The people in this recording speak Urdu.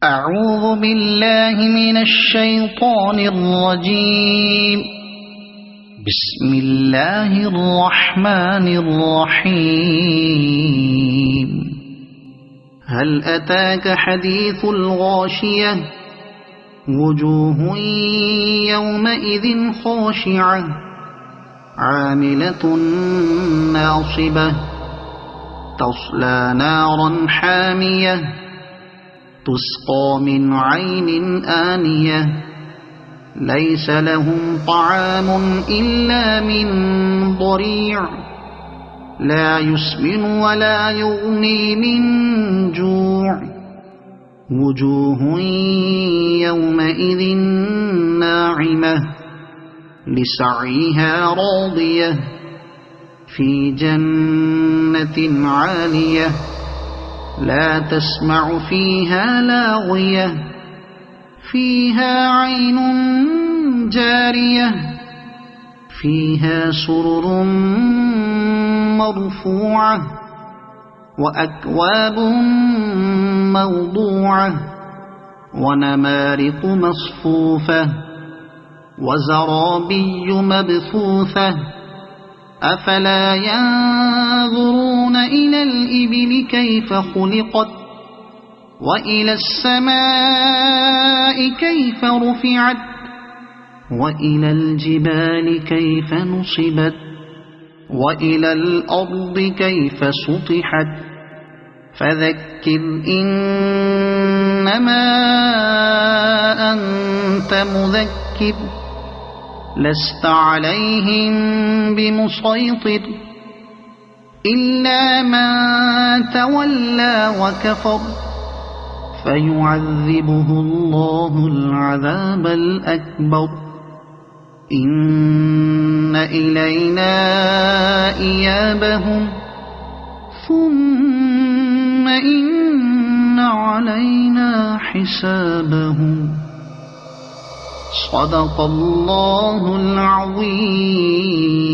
أعوذ بالله من الشيطان الرجيم. بسم الله الرحمن الرحيم. هل أتاك حديث الغاشية؟ وجوه يومئذ خاشعة عاملة ناصبة تصلى نارا حامية تسقى من عين آنية ليس لهم طعام إلا من ضريع لا يسمن ولا يغني من جوع وجوه يومئذ ناعمة لسعيها راضية في جنة عالية لا تسمع فيها لاغية فيها عين جارية فيها سرر مرفوعة وأكواب موضوعة ونمارق مصفوفة وزرابي مبثوثة أفلا ينظرون إلى الإبل كيف خلقت وإلى السماء كيف رفعت وإلى الجبال كيف نصبت وإلى الأرض كيف سطحت فذكر إنما أنت مذكر لست عليهم بمسيطر إلا من تولى وكفر فيعذبه الله العذاب الأكبر إن إلينا إيابهم ثم إن علينا حسابهم. صدق الله العظيم.